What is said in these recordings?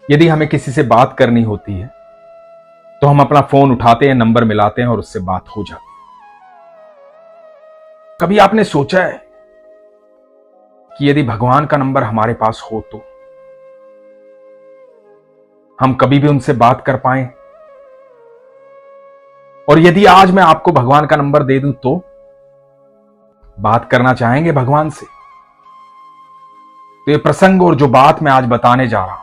यदि हमें किसी से बात करनी होती है तो हम अपना फोन उठाते हैं, नंबर मिलाते हैं और उससे बात हो जाती है। कभी आपने सोचा है कि यदि भगवान का नंबर हमारे पास हो तो हम कभी भी उनसे बात कर पाएं? और यदि आज मैं आपको भगवान का नंबर दे दूं तो बात करना चाहेंगे भगवान से? तो ये प्रसंग और जो बात मैं आज बताने जा रहा हूं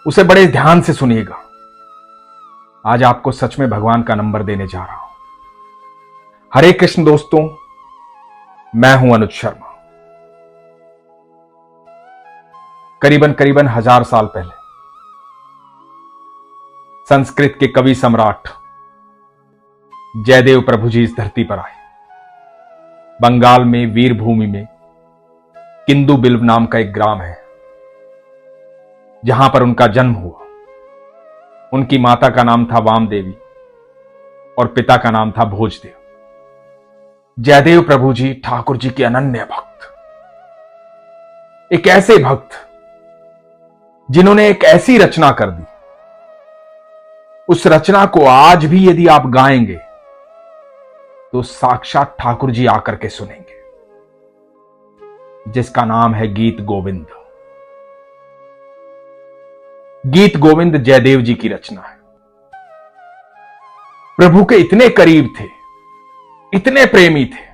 उसे बड़े ध्यान से सुनिएगा। आज आपको सच में भगवान का नंबर देने जा रहा हूं। हरे कृष्ण दोस्तों, मैं हूं अनुज शर्मा। करीबन 1000 साल पहले संस्कृत के कवि सम्राट जयदेव प्रभु जी इस धरती पर आए। बंगाल में वीरभूमि में किंदु बिल्व नाम का एक ग्राम है जहां पर उनका जन्म हुआ। उनकी माता का नाम था वाम देवी और पिता का नाम था भोजदेव। जयदेव प्रभु जी ठाकुर जी के अनन्य भक्त, एक ऐसे भक्त जिन्होंने एक ऐसी रचना कर दी, उस रचना को आज भी यदि आप गाएंगे तो साक्षात ठाकुर जी आकर के सुनेंगे, जिसका नाम है गीत गोविंद। गीत गोविंद जयदेव जी की रचना है। प्रभु के इतने करीब थे, इतने प्रेमी थे,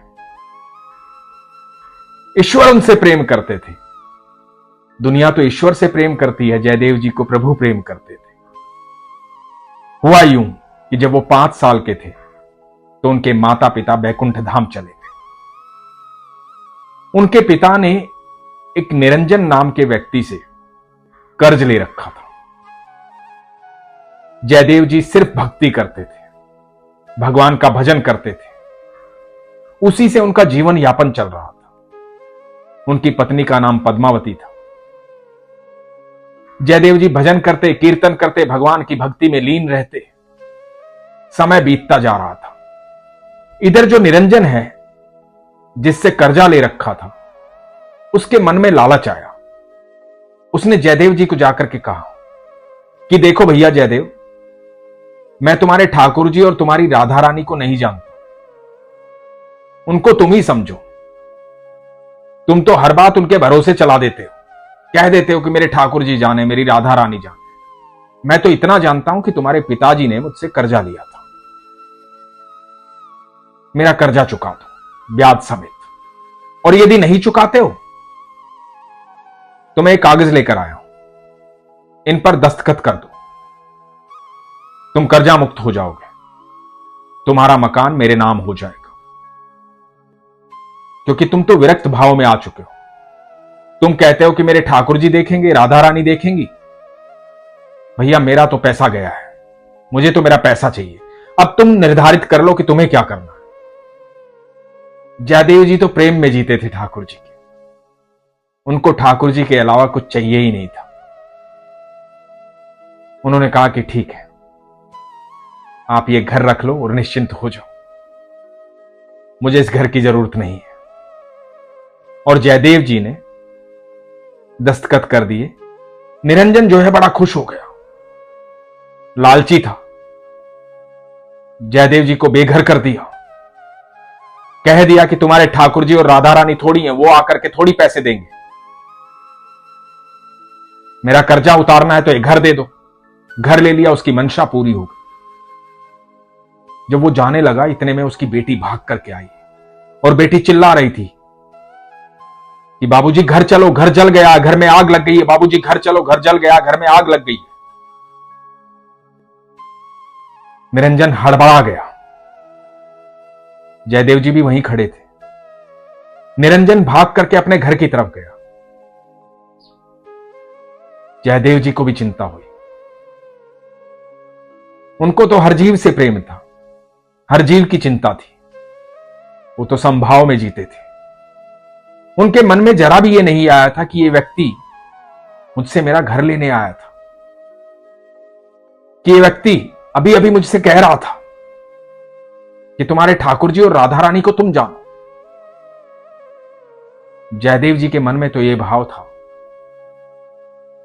ईश्वर उनसे प्रेम करते थे। दुनिया तो ईश्वर से प्रेम करती है, जयदेव जी को प्रभु प्रेम करते थे। हुआ यूं कि जब वो 5 साल के थे तो उनके माता पिता बैकुंठ धाम चले गए। उनके पिता ने एक निरंजन नाम के व्यक्ति से कर्ज ले रखा था। जयदेव जी सिर्फ भक्ति करते थे, भगवान का भजन करते थे, उसी से उनका जीवन यापन चल रहा था। उनकी पत्नी का नाम पद्मावती था। जयदेव जी भजन करते, कीर्तन करते, भगवान की भक्ति में लीन रहते। समय बीतता जा रहा था। इधर जो निरंजन है, जिससे कर्जा ले रखा था, उसके मन में लालच आया। उसने जयदेव जी को जाकर के कहा कि देखो भैया जयदेव, मैं तुम्हारे ठाकुर जी और तुम्हारी राधा रानी को नहीं जानता, उनको तुम ही समझो। तुम तो हर बात उनके भरोसे चला देते हो, कह देते हो कि मेरे ठाकुर जी जाने, मेरी राधा रानी जाने। मैं तो इतना जानता हूं कि तुम्हारे पिताजी ने मुझसे कर्जा लिया था, मेरा कर्जा चुका दो ब्याज समेत, और यदि नहीं चुकाते हो तो मैं एक कागज लेकर आया हूं, इन पर दस्तखत कर दो, तुम कर्जा मुक्त हो जाओगे, तुम्हारा मकान मेरे नाम हो जाएगा। क्योंकि तुम तो विरक्त भाव में आ चुके हो। तुम कहते हो कि मेरे ठाकुर जी देखेंगे, राधा रानी देखेंगी। भैया मेरा तो पैसा गया है, मुझे तो मेरा पैसा चाहिए। अब तुम निर्धारित कर लो कि तुम्हें क्या करना है। जयदेव जी तो प्रेम में जीते थे ठाकुर जी के, उनको ठाकुर जी के अलावा कुछ चाहिए ही नहीं था। उन्होंने कहा कि ठीक है, आप ये घर रख लो और निश्चिंत हो जाओ, मुझे इस घर की जरूरत नहीं है। और जयदेव जी ने दस्तखत कर दिए। निरंजन जो है बड़ा खुश हो गया, लालची था, जयदेव जी को बेघर कर दिया। कह दिया कि तुम्हारे ठाकुर जी और राधा रानी थोड़ी हैं, वो आकर के थोड़ी पैसे देंगे, मेरा कर्जा उतारना है तो एक घर दे दो। घर ले लिया, उसकी मंशा पूरी हो गई। जब वो जाने लगा, इतने में उसकी बेटी भाग करके आई और बेटी चिल्ला रही थी कि बाबूजी घर चलो, घर जल गया, घर में आग लग गई है। बाबूजी घर चलो, घर जल गया, घर में आग लग गई है। निरंजन हड़बड़ा गया। जयदेव जी भी वहीं खड़े थे। निरंजन भाग करके अपने घर की तरफ गया। जयदेव जी को भी चिंता हुई। उनको तो हर जीव से प्रेम था, हर जीव की चिंता थी। वो तो संभाव में जीते थे। उनके मन में जरा भी ये नहीं आया था कि ये व्यक्ति मुझसे मेरा घर लेने आया था, कि ये व्यक्ति अभी अभी मुझसे कह रहा था कि तुम्हारे ठाकुर जी और राधा रानी को तुम जानो। जयदेव जी के मन में तो यह भाव था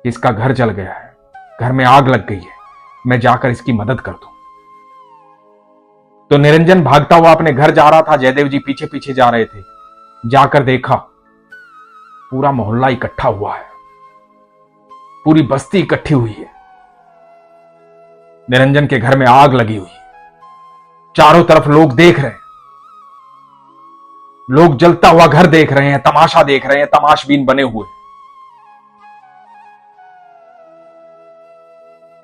कि इसका घर जल गया है, घर में आग लग गई है, मैं जाकर इसकी मदद कर दूं। तो निरंजन भागता हुआ अपने घर जा रहा था। जयदेव जी पीछे पीछे जा रहे थे। जाकर देखा पूरा मोहल्ला इकट्ठा हुआ है, पूरी बस्ती इकट्ठी हुई है। निरंजन के घर में आग लगी हुई है। चारों तरफ लोग देख रहे हैं, लोग जलता हुआ घर देख रहे हैं, तमाशा देख रहे हैं, तमाशबीन बने हुए।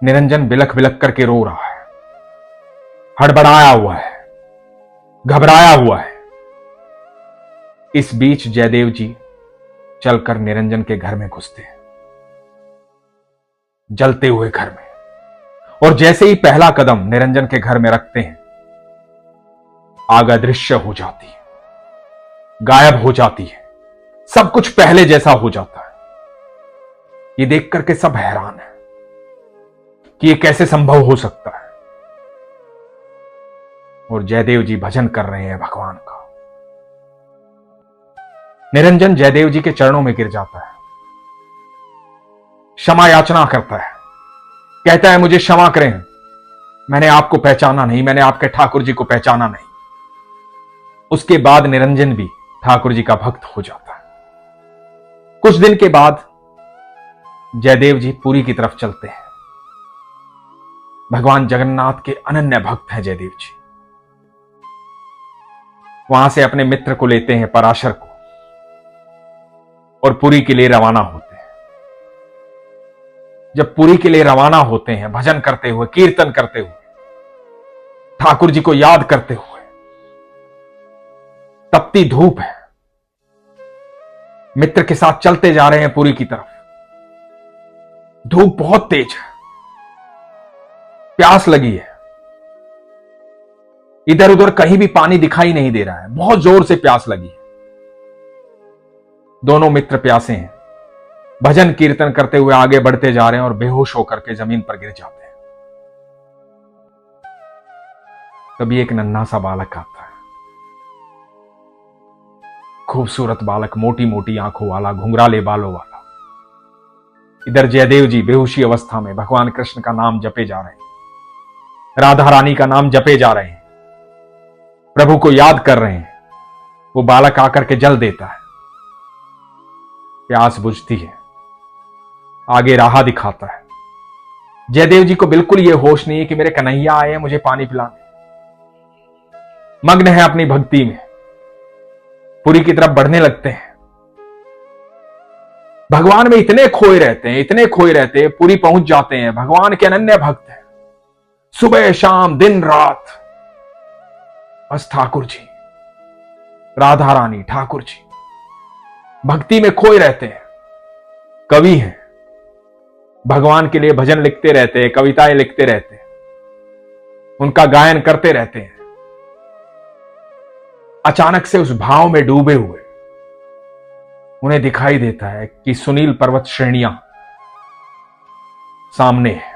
निरंजन बिलख बिलख करके रो रहा है, हड़बड़ाया हुआ है, घबराया हुआ है। इस बीच जयदेव जी चलकर निरंजन के घर में घुसते हैं, जलते हुए घर में। और जैसे ही पहला कदम निरंजन के घर में रखते हैं, आग अदृश्य हो जाती है, गायब हो जाती है, सब कुछ पहले जैसा हो जाता है। ये देख करके सब हैरान है कि ये कैसे संभव हो सकता है। और जयदेव जी भजन कर रहे हैं भगवान का। निरंजन जयदेव जी के चरणों में गिर जाता है, क्षमा याचना करता है, कहता है मुझे क्षमा करें, मैंने आपको पहचाना नहीं, मैंने आपके ठाकुर जी को पहचाना नहीं। उसके बाद निरंजन भी ठाकुर जी का भक्त हो जाता है। कुछ दिन के बाद जयदेव जी पुरी की तरफ चलते हैं। भगवान जगन्नाथ के अनन्य भक्त हैं जयदेव जी। वहां से अपने मित्र को लेते हैं, पराशर को, और पुरी के लिए रवाना होते हैं। जब पुरी के लिए रवाना होते हैं, भजन करते हुए, कीर्तन करते हुए, ठाकुर जी को याद करते हुए, तपती धूप है, मित्र के साथ चलते जा रहे हैं पुरी की तरफ। धूप बहुत तेज है, प्यास लगी है, इधर उधर कहीं भी पानी दिखाई नहीं दे रहा है, बहुत जोर से प्यास लगी है। दोनों मित्र प्यासे हैं, भजन कीर्तन करते हुए आगे बढ़ते जा रहे हैं और बेहोश होकर के जमीन पर गिर जाते हैं। तभी एक नन्हा सा बालक आता है, खूबसूरत बालक, मोटी मोटी आंखों वाला, घुंघराले बालों वाला। इधर जयदेव जी बेहोशी अवस्था में भगवान कृष्ण का नाम जपे जा रहे हैं, राधा रानी का नाम जपे जा रहे हैं, प्रभु को याद कर रहे हैं। वो बालक आकर के जल देता है, प्यास बुझती है, आगे राह दिखाता है। जयदेव जी को बिल्कुल यह होश नहीं है कि मेरे कन्हैया आए हैं मुझे पानी पिलाने। मग्न है अपनी भक्ति में, पुरी की तरफ बढ़ने लगते हैं। भगवान में इतने खोए रहते हैं, इतने खोए रहते हैं, पुरी पहुंच जाते हैं। भगवान के अनन्य भक्त हैं, सुबह शाम दिन रात बस ठाकुर जी, राधा रानी, ठाकुर जी, भक्ति में खोए रहते हैं। कवि हैं, भगवान के लिए भजन लिखते रहते हैं, कविताएं लिखते रहते हैं, उनका गायन करते रहते हैं। अचानक से उस भाव में डूबे हुए उन्हें दिखाई देता है कि सुनील पर्वत श्रेणियां सामने है,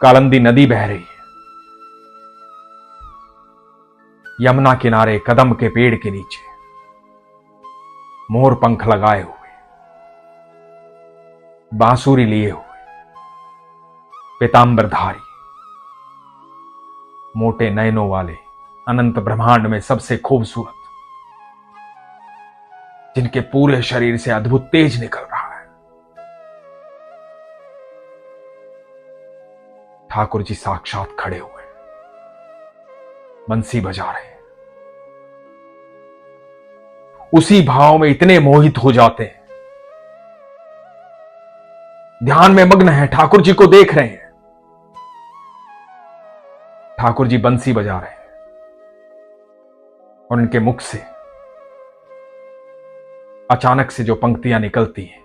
कालंदी नदी बह रही है, यमुना किनारे कदम के पेड़ के नीचे मोर पंख लगाए हुए, बांसुरी लिए हुए, पीतांबरधारी, मोटे नयनों वाले, अनंत ब्रह्मांड में सबसे खूबसूरत, जिनके पूरे शरीर से अद्भुत तेज निकल रहा है, ठाकुर जी साक्षात खड़े हुए, बंसी बजा रहे हैं। उसी भाव में इतने मोहित हो जाते हैं, ध्यान में मग्न है, ठाकुर जी को देख रहे हैं। ठाकुर जी बंसी बजा रहे हैं और उनके मुख से अचानक से जो पंक्तियां निकलती हैं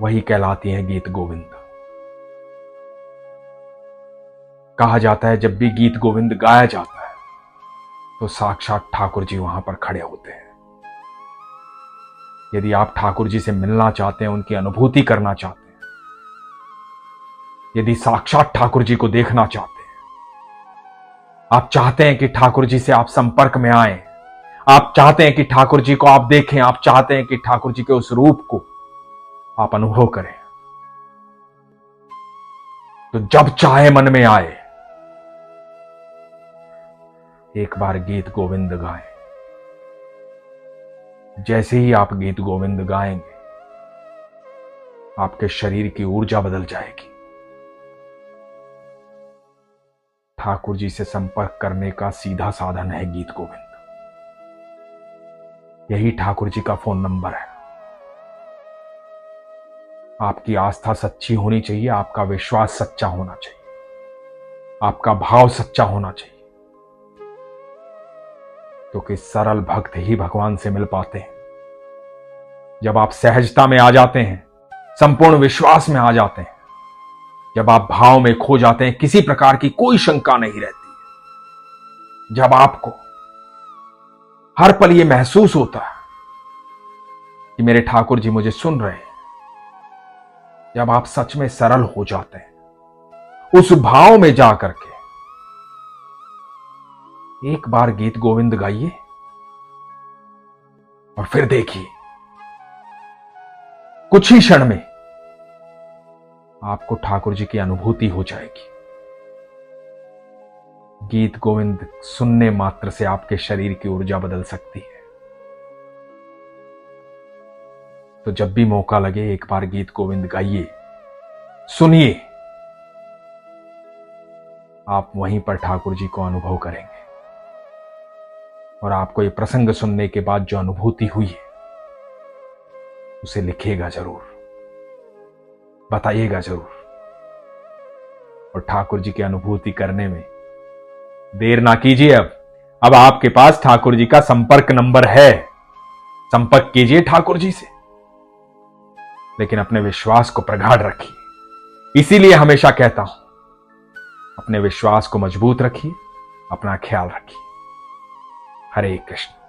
वही कहलाती हैं गीत गोविंद। कहा जाता है जब भी गीत गोविंद गाया जाता है तो साक्षात ठाकुर जी वहां पर खड़े होते हैं। यदि आप ठाकुर जी से मिलना चाहते हैं, उनकी अनुभूति करना चाहते हैं, यदि साक्षात ठाकुर जी को देखना चाहते हैं, आप चाहते हैं कि ठाकुर जी से आप संपर्क में आए, आप चाहते हैं कि ठाकुर जी को आप देखें, आप चाहते हैं कि ठाकुर जी के उस रूप को आप अनुभव करें। तो जब चाहे मन में आए एक बार गीत गोविंद गाएं। जैसे ही आप गीत गोविंद गाएंगे आपके शरीर की ऊर्जा बदल जाएगी। ठाकुर जी से संपर्क करने का सीधा साधन है गीत गोविंद। यही ठाकुर जी का फोन नंबर है। आपकी आस्था सच्ची होनी चाहिए, आपका विश्वास सच्चा होना चाहिए, आपका भाव सच्चा होना चाहिए, क्योंकि सरल भक्त ही भगवान से मिल पाते हैं। जब आप सहजता में आ जाते हैं, संपूर्ण विश्वास में आ जाते हैं, जब आप भाव में खो जाते हैं, किसी प्रकार की कोई शंका नहीं रहती है, जब आपको हर पल यह महसूस होता है कि मेरे ठाकुर जी मुझे सुन रहे हैं, जब आप सच में सरल हो जाते हैं, उस भाव में जाकर के एक बार गीत गोविंद गाइए और फिर देखिए कुछ ही क्षण में आपको ठाकुर जी की अनुभूति हो जाएगी। गीत गोविंद सुनने मात्र से आपके शरीर की ऊर्जा बदल सकती है। तो जब भी मौका लगे एक बार गीत गोविंद गाइए, सुनिए, आप वहीं पर ठाकुर जी को अनुभव करेंगे। और आपको ये प्रसंग सुनने के बाद जो अनुभूति हुई है उसे लिखिएगा जरूर, बताइएगा जरूर। और ठाकुर जी की अनुभूति करने में देर ना कीजिए। अब आपके पास ठाकुर जी का संपर्क नंबर है, संपर्क कीजिए ठाकुर जी से, लेकिन अपने विश्वास को प्रगाढ़ रखिए। इसीलिए हमेशा कहता हूं, अपने विश्वास को मजबूत रखिए, अपना ख्याल रखिए। हरे कृष्ण।